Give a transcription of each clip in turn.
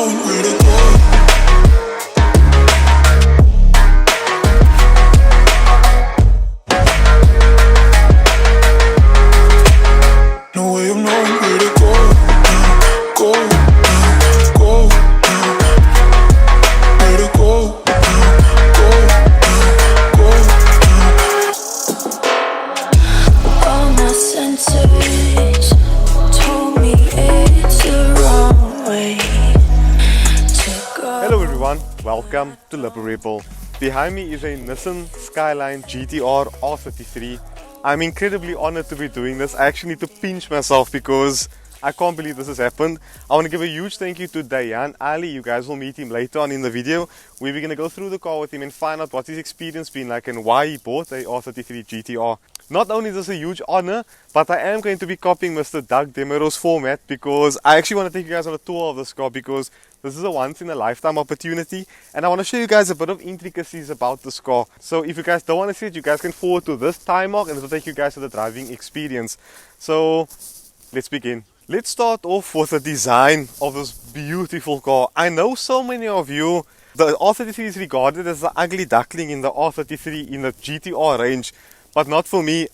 know where to go. No way of knowing where to go. Go, go, where to go. All my senses told me it's the wrong way to go. Hello everyone, welcome to Liberable. Behind me is a Nissan Skyline GTR R33. I'm incredibly honored to be doing this. I actually need to pinch myself because I can't believe this has happened. I want to give a huge thank you to Dayan Ali. You guys will meet him later on in the video. We're going to go through the car with him and find out what his experience been like and why he bought a R33 GTR. Not only is this a huge honor, but I am going to be copying Mr. Doug Demero's format because I actually want to take you guys on a tour of this car because this is a once-in-a-lifetime opportunity and I want to show you guys a bit of intricacies about this car. So if you guys don't want to see it, you guys can forward to this time mark and it will take you guys to the driving experience. So let's begin. Let's start off with the design of this beautiful car. I know so many of you, the R33 is regarded as the ugly duckling in the R33 in the GTR range, but not for me.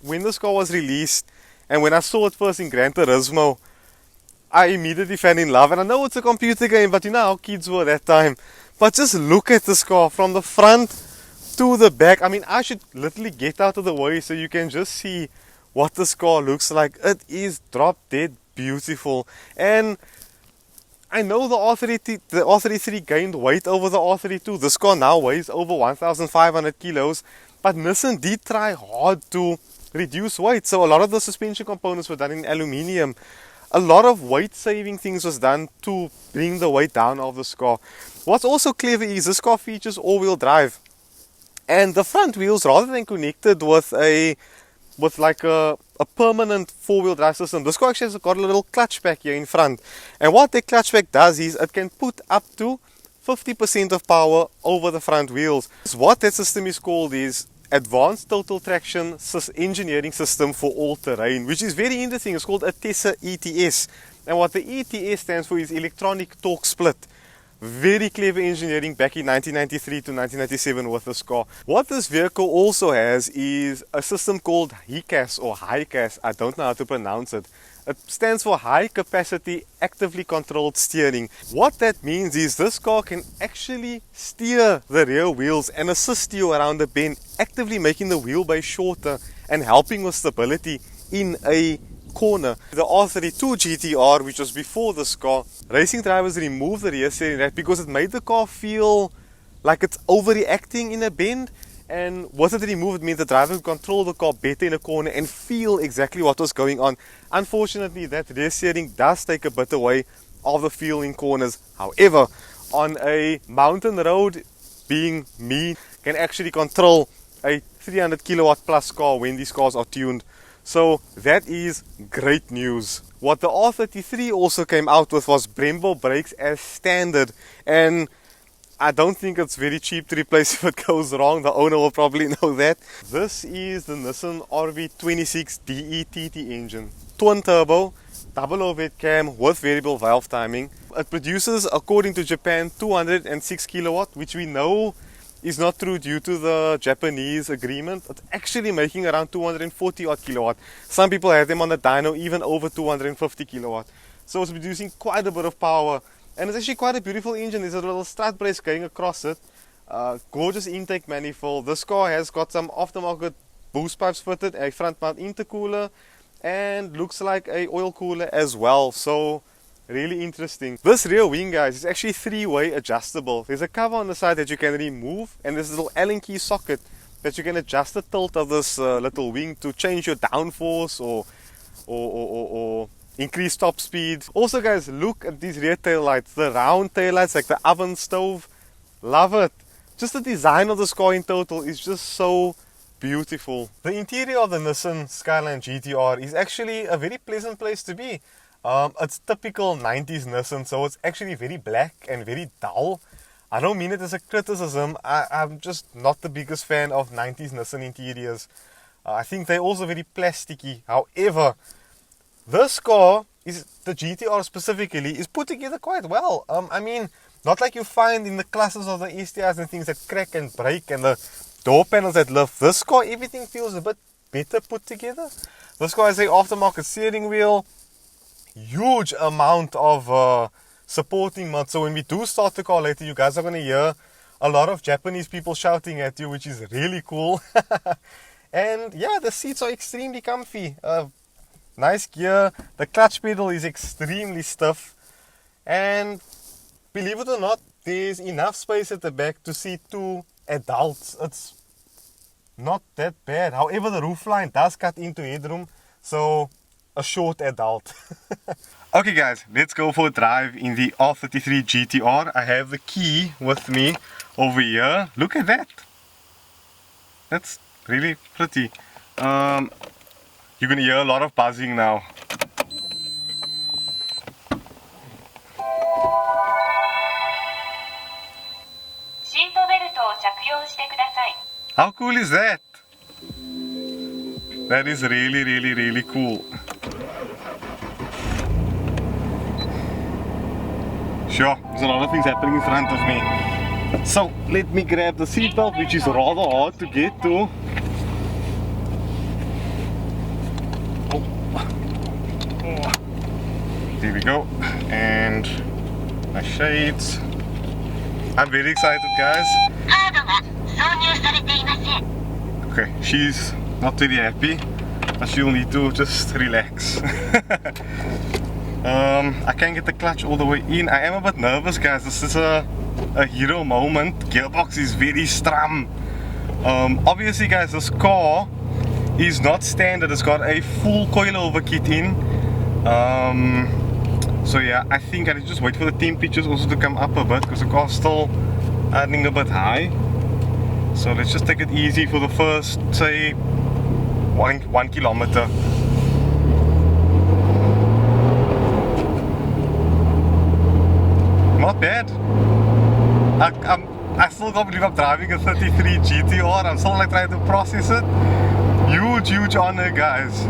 When this car was released and when I saw it first in Gran Turismo, I immediately fell in love. And I know it's a computer game, but you know how kids were at that time. But just look at this car from the front to the back. I mean, I should literally get out of the way so you can just see what this car looks like. It is drop dead beautiful. And I know the R33 gained weight over the R32. This car now weighs over 1,500 kilos. But Nissan did try hard to reduce weight. So a lot of the suspension components were done in aluminium. A lot of weight saving things was done to bring the weight down of this car. What's also clever is this car features all-wheel drive. And the front wheels, rather than connected with like a permanent four-wheel drive system, this car actually has got a little clutch pack here in front. And what the clutch pack does is it can put up to 50% of power over the front wheels. What that system is called is Advanced Total Traction Engineering System for All Terrain, which is very interesting. It's called a TESA ETS. And what the ETS stands for is Electronic Torque Split. Very clever engineering back in 1993 to 1997 with this car. What this vehicle also has is a system called HICAS or HICAS. I don't know how to pronounce it. It stands for High Capacity Actively Controlled Steering. What that means is this car can actually steer the rear wheels and assist you around the bend, actively making the wheelbase shorter and helping with stability in a corner. The R32 GTR, which was before this car, racing drivers removed the rear steering rack because it made the car feel like it's overreacting in a bend. And with it removed, it meant the driver could control the car better in a corner and feel exactly what was going on. Unfortunately, that rear steering does take a bit away of the feel in corners. However, on a mountain road, being me, can actually control a 300 kilowatt plus car when these cars are tuned. So that is great news. What the R33 also came out with was Brembo brakes as standard, and I don't think it's very cheap to replace if it goes wrong. The owner will probably know that. This is the Nissan RV26 DETT engine. Twin turbo, double overhead cam with variable valve timing. It produces, according to Japan, 206 kilowatt, which we know is not true due to the Japanese agreement. It's actually making around 240 odd kilowatt. Some people have them on the dyno even over 250 kilowatt. So it's producing quite a bit of power. And it's actually quite a beautiful engine. There's a little strut brace going across it. Gorgeous intake manifold. This car has got some aftermarket boost pipes fitted, a front mount intercooler, and looks like a oil cooler as well. So really interesting. This rear wing, guys, is actually three-way adjustable. There's a cover on the side that you can remove, and there's a little Allen key socket that you can adjust the tilt of this little wing to change your downforce or increase top speed. Also, guys, look at these rear tail lights, the round tail lights like the oven stove. Love it. Just the design of this car in total is just so beautiful. The interior of the Nissan Skyline GTR is actually a very pleasant place to be. It's typical 90s Nissan, so it's actually very black and very dull. I don't mean it as a criticism. I'm just not the biggest fan of 90s Nissan interiors. I think they're also very plasticky. However, this car is the GTR specifically is put together quite well. I mean, not like you find in the classes of the STIs and things that crack and break and the door panels that lift. This car, everything feels a bit better put together. This car has a aftermarket steering wheel, huge amount of supporting mods. So when we do start the car later, you guys are going to hear a lot of Japanese people shouting at you, which is really cool. And yeah, the seats are extremely comfy. Nice gear. The clutch pedal is extremely stiff. And believe it or not, there's enough space at the back to seat 2 adults. It's not that bad. However, the roofline does cut into headroom, so a short adult. Okay guys, let's go for a drive in the R33 GTR. I have the key with me over here. Look at that. That's really pretty. You're gonna hear a lot of buzzing now. How cool is that? That is really cool. Sure, there's a lot of things happening in front of me. So let me grab the seatbelt, which is rather hard to get to. There we go. And my shades. I'm very excited, guys. Okay, she's not very happy, but she'll need to just relax. I can't get the clutch all the way in. I am a bit nervous, guys. This is a hero moment. Gearbox is very strum. Obviously, guys, this car is not standard. It's got a full coilover kit in. So yeah, I think I just wait for the temperatures also to come up a bit, because the car's still running a bit high. So let's just take it easy for the first, say, one kilometer. Not bad. I still can't believe I'm driving a 33 GTR. I'm still like trying to process it. Huge honor, guys.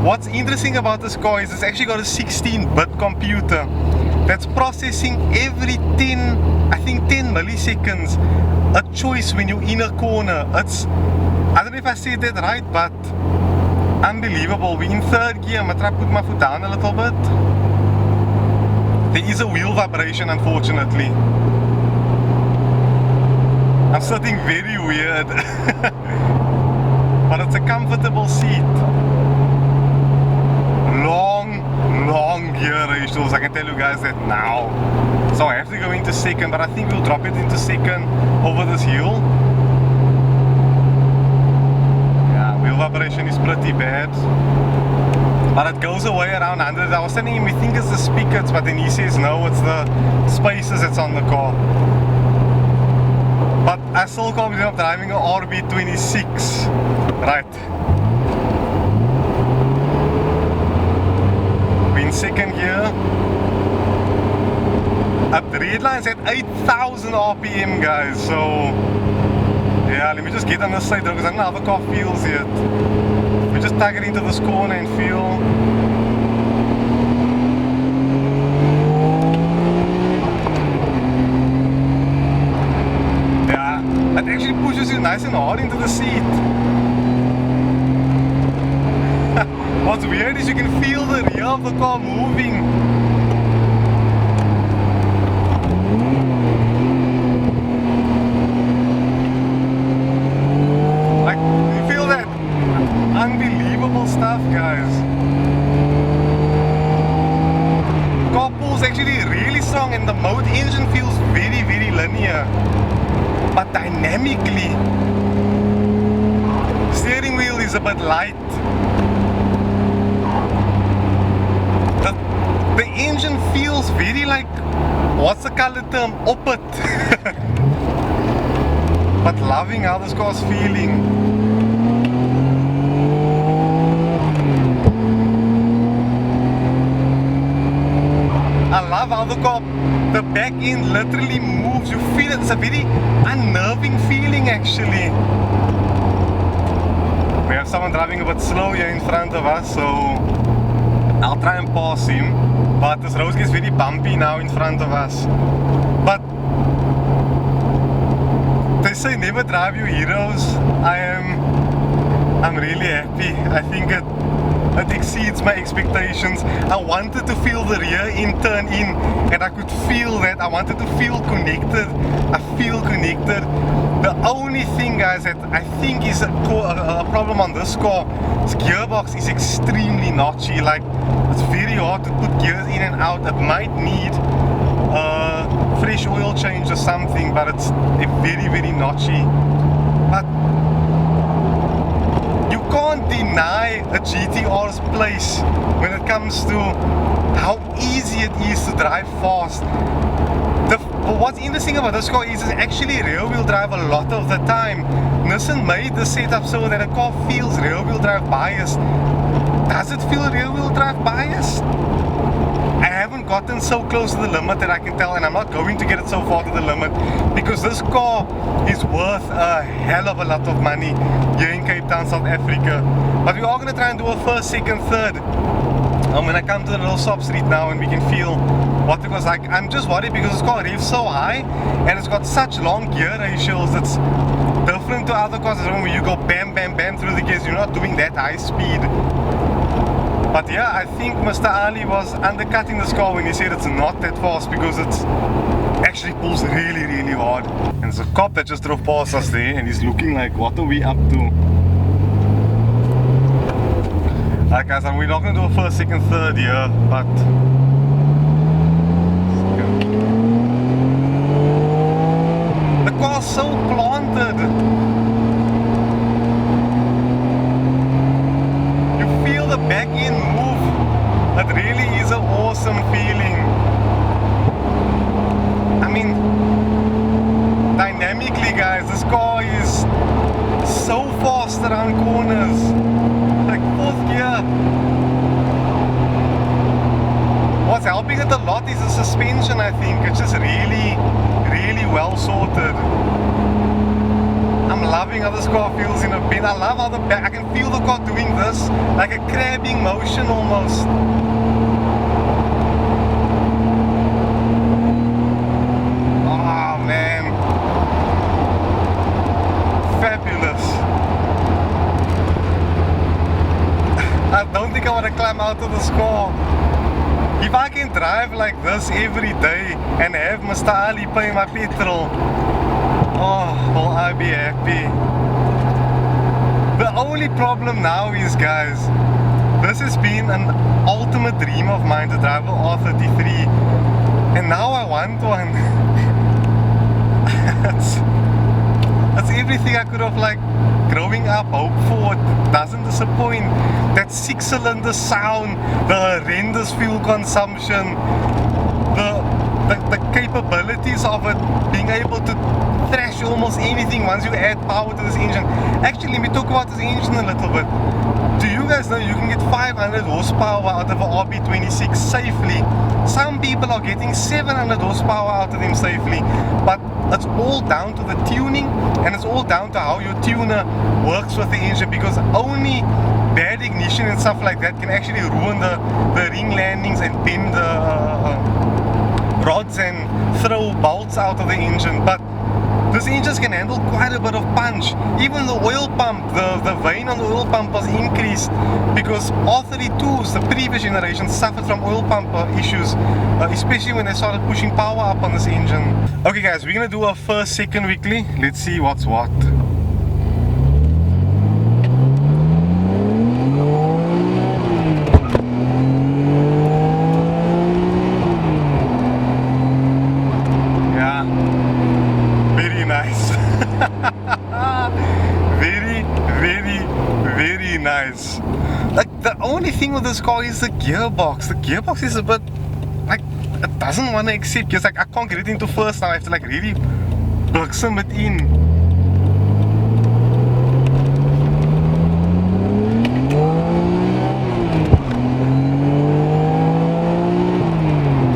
What's interesting about this car is it's actually got a 16-bit computer that's processing every 10 milliseconds a choice when you're in a corner. It's, I don't know if I said that right, but unbelievable. We're in third gear. I'm gonna try to put my foot down a little bit. There is a wheel vibration, unfortunately. I'm sitting very weird. But it's a comfortable seat. Long gear ratios, I can tell you guys that now. So I have to go into second, but I think we'll drop it into second over this hill. Yeah, wheel vibration is pretty bad. But it goes away around 100. I was telling him we think it's the speakers, but then he says no, it's the spaces that's on the car. But I still can't believe I'm driving an RB26. Right. We're in second gear. Up the red line's at 8,000 RPM, guys. So yeah, let me just get on this side though, because I don't know how the car feels yet. We just tug it into this corner and feel. Yeah, it actually pushes you nice and hard into the seat. What's weird is you can feel the rear of the car moving. Like, you feel that unbelievable stuff, guys. Car pulls actually really strong, and the mode engine feels very linear. But dynamically, steering wheel is a bit light. The engine feels very like, what's the color term? Oppet. But loving how this car's feeling. I love how the back end literally moves. You feel it. It's a very unnerving feeling, actually. We have someone driving a bit slow here in front of us, so I'll try and pass him, but this road gets very bumpy now in front of us. But they say never drive your heroes. I'm really happy. I think it exceeds my expectations. I wanted to feel the rear end turn in, and I could feel that. I wanted to feel connected. I feel connected. The only thing, guys, that I think is a problem on this car, its gearbox is extremely notchy. Like, it's very hard to put gears in and out. It might need fresh oil change or something, but it's very, very notchy. But you can't deny a GTR's place when it comes to how easy it is to drive fast. What's interesting about this car is it's actually rear-wheel drive a lot of the time. Nissan made the setup so that a car feels rear-wheel drive biased. Does it feel rear-wheel drive biased? I haven't gotten so close to the limit that I can tell, and I'm not going to get it so far to the limit because this car is worth a hell of a lot of money here in Cape Town, South Africa. But we are going to try and do a first, second, third. When I come to the little stop street now and we can feel what it was like. I'm just worried because this car revs so high and it's got such long gear ratios. It's different to other cars where you go bam, bam, bam through the gears. You're not doing that high speed. But yeah, I think Mr. Ali was undercutting this car when he said it's not that fast because it actually pulls really, really hard. And there's a cop that just drove past us there and he's looking like, what are we up to? Like guys, we're not going to do a first, second, third here, but the car's so planted. You feel the back end move. It really is an awesome feeling. I mean, dynamically guys, this car is so fast around corners. Like fourth gear. What's helping it a lot is the suspension, I think. It's just really, really well sorted. I'm loving how this car feels in a bend. I love how the back, I can feel the car doing this, like a crabbing motion almost. Oh man. Fabulous. I don't think I want to climb out of this car. If I can drive like this every day and have Mr. Ali pay my petrol, oh, will I be happy. The only problem now is, guys, this has been an ultimate dream of mine to drive an R33, and now I want one. It's everything I could have, like, growing up hoped for. It doesn't disappoint. That 6-cylinder sound, the horrendous fuel consumption, the capabilities of it, being able to thrash almost anything once you add power to this engine. Actually, let me talk about this engine a little bit. Do you guys know you can get 500 horsepower out of an RB26 safely? Some people are getting 700 horsepower out of them safely, but it's all down to the tuning, and it's all down to how your tuner works with the engine, because only bad ignition and stuff like that can actually ruin the ring landings and bend the rods and throw bolts out of the engine. But this engine can handle quite a bit of punch. Even the oil pump, the vein on the oil pump was increased because R32s, the previous generation, suffered from oil pump issues, especially when they started pushing power up on this engine. Okay guys, we're gonna do our first, second weekly. Let's see what's what. Very nice. Like, the only thing with this car is the gearbox. The gearbox is a bit, like, it doesn't want to accept. It's like, I can't get it into first now. I have to, like, really bliksem it in.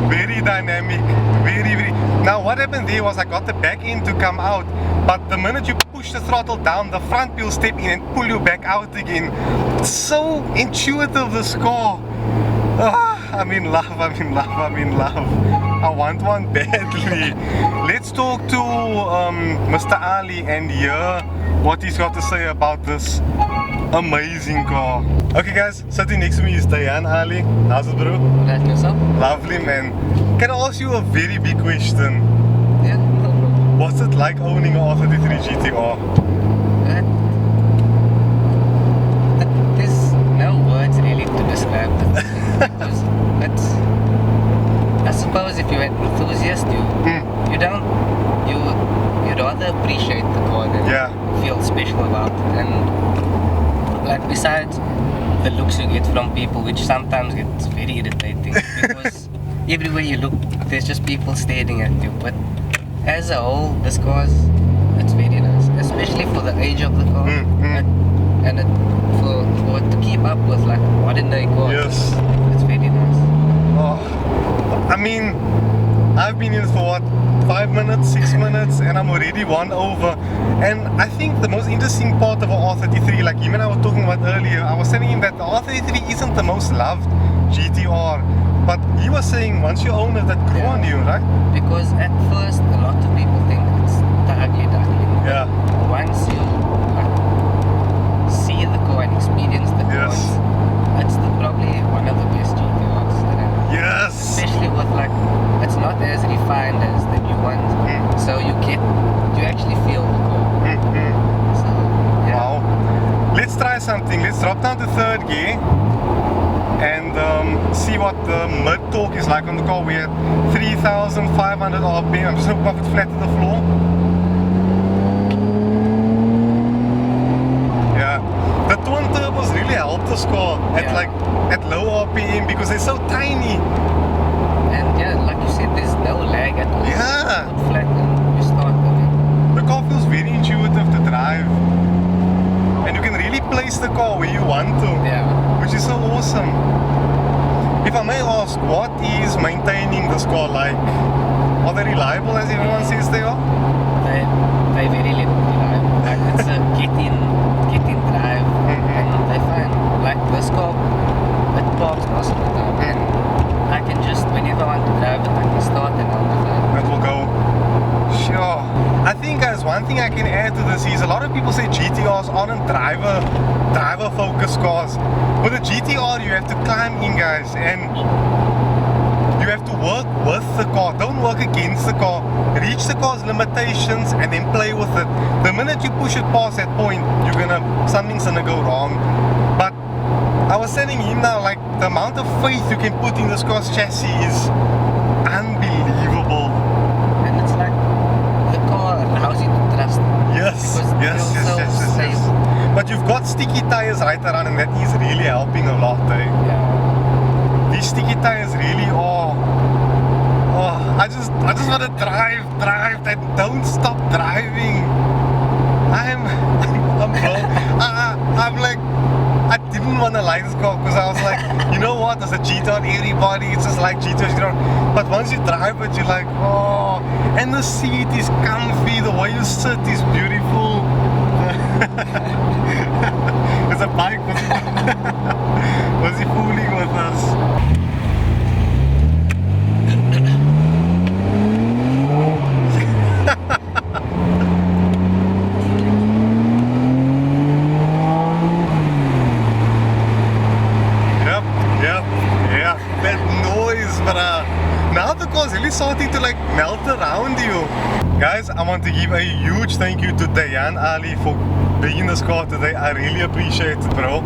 Very dynamic. Very. Now what happened there was I got the back end to come out, but the minute you push the throttle down, the front wheel step in and pull you back out again. It's so intuitive, this car. I'm in love, I'm in love, I'm in love. I want one badly. Let's talk to Mr. Ali and hear what he's got to say about this amazing car. Okay guys, sitting next to me is Dayan Ali. How's it, bro? That's yourself? Lovely, man. Can I ask you a very big question? Yeah, no problem. What's it like owning an R33 GTR? There's no words really to describe the feeling because it's. I suppose if you're an enthusiast, you'd rather appreciate the car than feel special about it. And like besides the looks you get from people, which sometimes gets very irritating because everywhere you look, there's just people staring at you. But as a whole, this car's it's very nice, especially for the age of the car, and for it to keep up with like modern day cars. Yes. It's very nice. Oh, I mean, I've been in it for what, 5 minutes, 6 minutes, and I'm already won over. And I think the most interesting part of an R33, like him and I were talking about earlier, I was telling him that the R33 isn't the most loved GTR, but he was saying once you own it, that grew on you, right? Because at first, a lot of people think it's the ugly duckling. Yeah. Once you like, see the car and experience the car, it's probably one of the best GTRs that I've. Yes. Especially with like, it's not as refined as the new ones, so you actually feel the car. So yeah. Wow. Let's try something. Let's drop down to third gear and see what the mid torque is like on the car. We're at 3,500 RPM. I'm just going to pop it flat to the floor. Yeah, the twin turbos really help this car at low RPM because they're so tiny. And yeah, like you said, there's no lag at all. Yeah. Put flat and you start moving. The car feels very intuitive to drive, and you can really place the car where you want to. Yeah. Which is so awesome. If I may ask, what is maintaining this car like? Are they reliable as everyone says they are? They very reliable. Like it's a get in drive, and they fine. Like this car, it parks most of the time, and I can just whenever I want to drive it, I can start and I'll drive. It will go. Sure. I think guys, one thing I can add to this is a lot of people say GTRs aren't driver focused cars. With a GTR you have to climb in, guys, and you have to work with the car. Don't work against the car. Reach the car's limitations and then play with it. The minute you push it past that point, something's gonna go wrong. But I was telling him now, like, the amount of faith you can put in this car's chassis is unbelievable. And it's like the car allows you to trust it. Yes. But you've got sticky tires right around, and that is really helping a lot, eh? Yeah. These sticky tires really are. Oh, I just want to drive. I don't stop driving. I'm like, I didn't want to like this car because I was like, you know what? There's a GTR, everybody, it's just like GTR. But once you drive it, you're like, oh, and the seat is comfy. The way you sit is beautiful. There's a bike. Was he fooling with us? Yep. That noise, bruh. Now the car's really starting to like melt around you. Guys, I want to give a huge thank you to Dayan Ali for being in this car today. I really appreciate it, bro.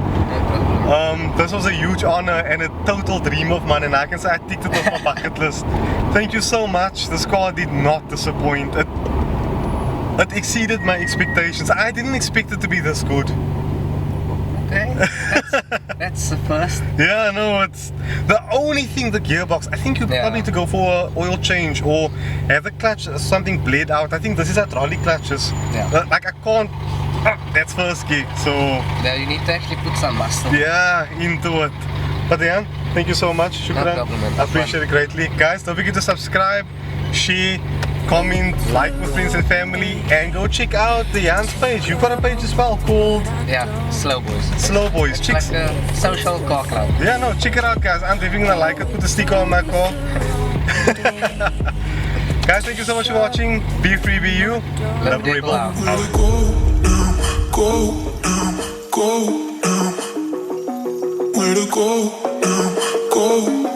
This was a huge honor and a total dream of mine, and I can say I ticked it off my bucket list. Thank you so much. This car did not disappoint. It exceeded my expectations. I didn't expect it to be this good. Okay, that's the first. Yeah, no, it's the only thing, the gearbox. I think you probably need to go for an oil change or have the clutch something bled out. I think this is hydraulic clutches. Yeah. Like I can't. That's first gear, so Yeah, you need to actually put some muscle. yeah, into it. But yeah, thank you so much. Shukran. No problem, man. I appreciate it greatly. Guys, don't forget to subscribe, share, comment, like with friends and family, and go check out the Jan's page. You've got a page as well called Yeah, Slow Boys. Slow Boys. It's Check, like a social car club. yeah, no, check it out, guys. I'm definitely gonna like it. Put the sticker on my car. Guys, thank you so much for watching. Be free, be you. Love people out. Go down, go down, go down. Way to go down, go